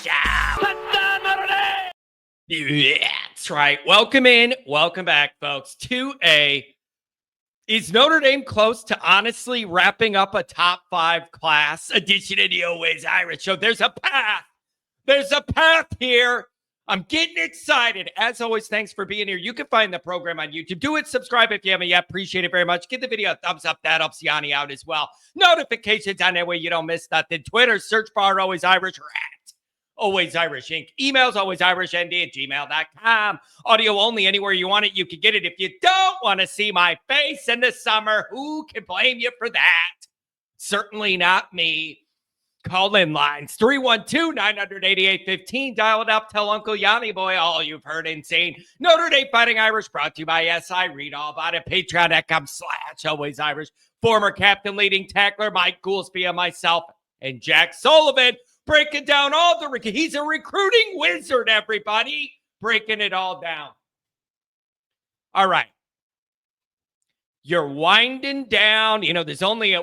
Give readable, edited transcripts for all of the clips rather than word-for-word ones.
show. That's right. Welcome in. Welcome back, folks, to Is Notre Dame close to honestly wrapping up a top 5 class edition of the Always Irish Show? There's a path. There's a path here. I'm getting excited. As always, thanks for being here. You can find the program on YouTube. Do it. Subscribe if you haven't yet. Appreciate it very much. Give the video a thumbs up. That helps Yanni out as well. Notifications on that way you don't miss nothing. Twitter, search bar Always Irish or at Always Irish Inc. Emails, alwaysirishnd@gmail.com. Audio only. Anywhere you want it, you can get it. If you don't want to see my face in the summer, who can blame you for that? Certainly not me. Call in lines 312-988-15. Dial it up. Tell Uncle Yanni Boy all you've heard and seen. Notre Dame Fighting Irish brought to you by SI. Read all about it. Patreon.com/Always Irish. Former captain, leading tackler Mike Goolsby and myself and Jack Sullivan breaking down all the. He's a recruiting wizard, everybody. Breaking it all down. All right. You're winding down. You know, there's only a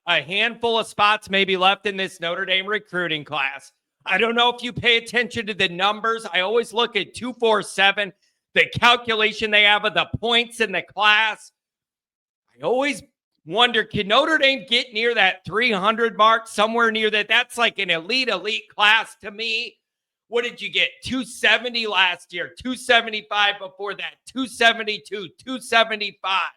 handful of spots maybe left in this Notre Dame recruiting class. I don't know if you pay attention to the numbers. I always look at 247, the calculation they have of the points in the class. I always wonder, can Notre Dame get near that 300 mark, somewhere near that? That's like an elite class to me. What did you get? 270 last year, 275 before that, 272, 275.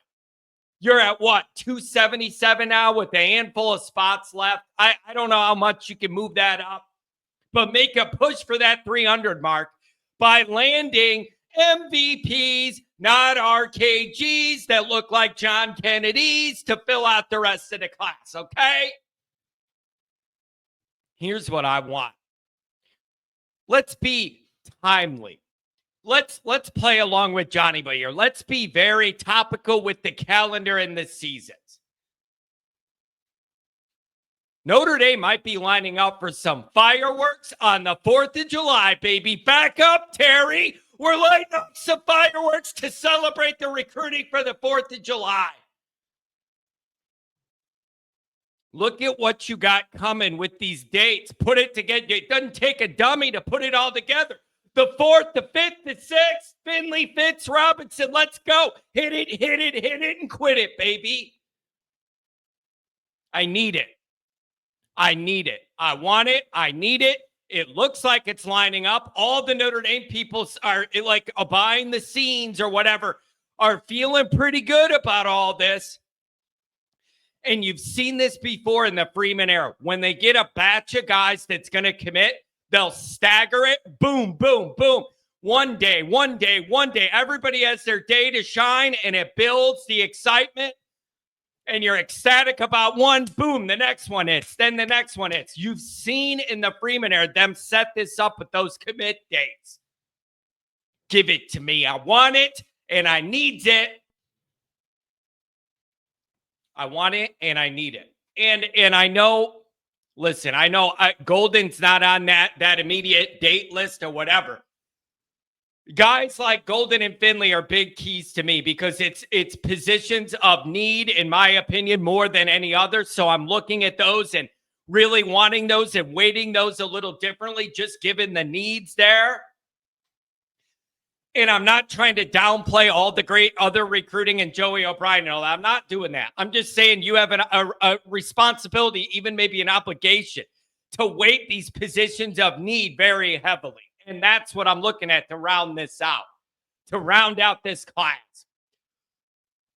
You're at what, 277 now with a handful of spots left? I don't know how much you can move that up, but make a push for that 300 mark by landing MVPs, not RKGs that look like John Kennedy's, to fill out the rest of the class, okay? Here's what I want. Let's be timely. Let's play along with Johnny Boy here. Let's be very topical with the calendar and the seasons. Notre Dame might be lining up for some fireworks on the 4th of July, baby. Back up, Terry. We're lighting up some fireworks to celebrate the recruiting for the 4th of July. Look at what you got coming with these dates. Put it together. It doesn't take a dummy to put it all together. The 4th, the 5th, the 6th, Finley, Fitz, Robinson, let's go. Hit it, and quit it, baby. I need it. I want it. I need it. It looks like it's lining up. All the Notre Dame people are like behind the scenes or whatever are feeling pretty good about all this. And you've seen this before in the Freeman era. When they get a batch of guys that's going to commit, they'll stagger it. Boom, boom, boom. One day. Everybody has their day to shine, and it builds the excitement. And you're ecstatic about one. Boom, the next one hits. Then the next one hits. You've seen in the Freeman era them set this up with those commit dates. Give it to me. I want it, and I need it. I want it, and I need it. And I know... Listen, I know Golden's not on that immediate date list or whatever. Guys like Golden and Finley are big keys to me because it's positions of need, in my opinion, more than any other. So I'm looking at those and really wanting those and weighting those a little differently, just given the needs there. And I'm not trying to downplay all the great other recruiting and Joey O'Brien and all that. I'm not doing that. I'm just saying you have a responsibility, even maybe an obligation, to weight these positions of need very heavily. And that's what I'm looking at to round this out, to round out this class.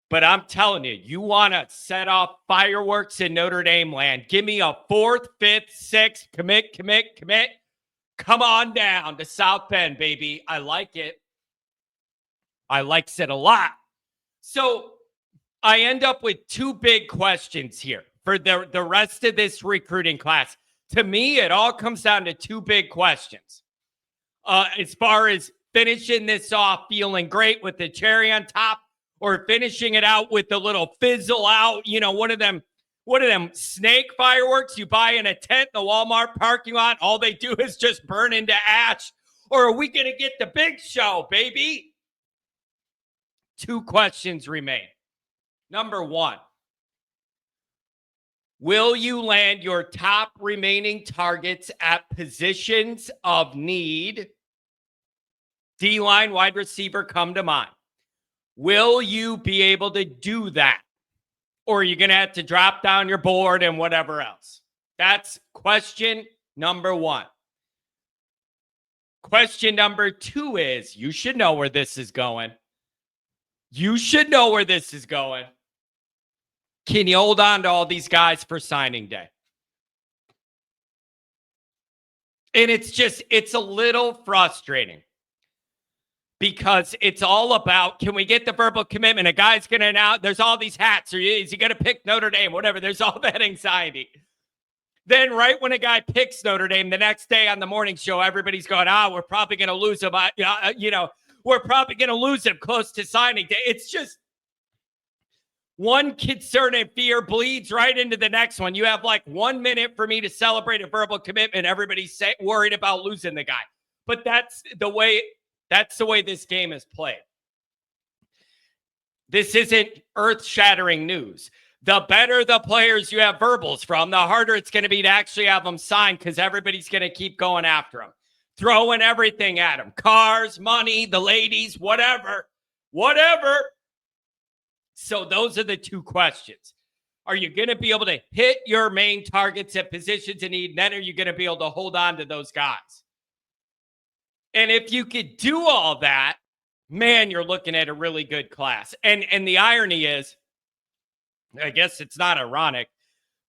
But I'm telling you, you want to set off fireworks in Notre Dame land. Give me a 4th, 5th, 6th, commit. Come on down to South Bend, baby. I like it. I likes it a lot. So I end up with 2 big questions here for the rest of this recruiting class. To me, it all comes down to 2 big questions. As far as finishing this off feeling great with the cherry on top, or finishing it out with the little fizzle out, one of them snake fireworks you buy in a tent in the Walmart parking lot. All they do is just burn into ash. Or are we going to get the big show, baby? 2 questions remain. Number 1, Will you land your top remaining targets at positions of need? D-line, wide receiver come to mind. Will you be able to do that? Or are you going to have to drop down your board and whatever else? That's question number one. Question number two is, you should know where this is going. You should know where this is going. Can you hold on to all these guys for signing day? And it's a little frustrating because it's all about, can we get the verbal commitment? A guy's going to announce, there's all these hats, or is he going to pick Notre Dame? Whatever. There's all that anxiety. Then right when a guy picks Notre Dame, the next day on the morning show, everybody's going, we're probably going to lose him. We're probably going to lose him close to signing day. It's just one concern and fear bleeds right into the next one. You have like 1 minute for me to celebrate a verbal commitment. Everybody's worried about losing the guy. But that's the way this game is played. This isn't earth-shattering news. The better the players you have verbals from, the harder it's going to be to actually have them signed because everybody's going to keep going after them, throwing everything at them. Cars, money, the ladies, whatever. So those are the two questions. Are you going to be able to hit your main targets at positions of need? Then are you going to be able to hold on to those guys? And if you could do all that, man, you're looking at a really good class. And the irony is, I guess it's not ironic,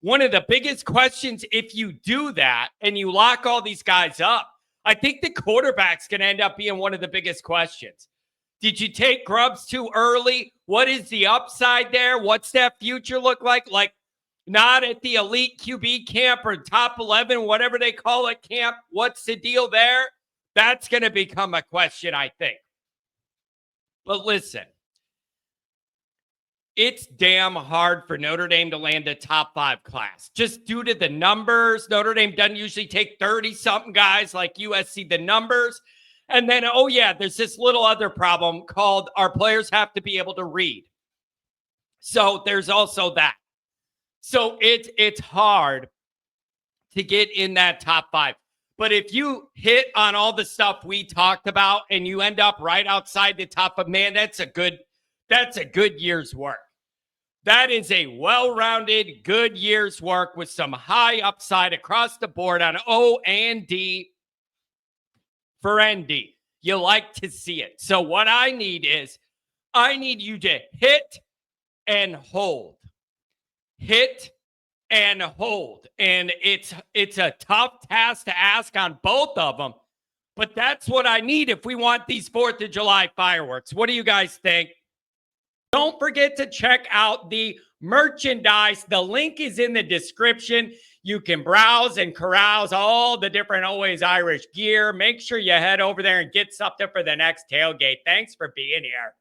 one of the biggest questions, if you do that and you lock all these guys up, I think the quarterback's going to end up being one of the biggest questions. Did you take Grubbs too early? What is the upside there? What's that future look like? Like, not at the elite QB camp or top 11, whatever they call it, camp. What's the deal there? That's going to become a question, I think. But listen, it's damn hard for Notre Dame to land a top 5 class just due to the numbers. Notre Dame doesn't usually take 30-something guys like USC, the numbers. And then, there's this little other problem called our players have to be able to read. So there's also that. So it's hard to get in that top 5. But if you hit on all the stuff we talked about and you end up right outside the top of, man, that's a good year's work. That is a well-rounded, good year's work with some high upside across the board on O and D for ND. You like to see it. So what I need you to hit and hold. Hit and hold. And it's a tough task to ask on both of them, but that's what I need if we want these 4th of July fireworks. What do you guys think? Don't forget to check out the merchandise. The link is in the description. You can browse and carouse all the different Always Irish gear. Make sure you head over there and get something for the next tailgate. Thanks for being here.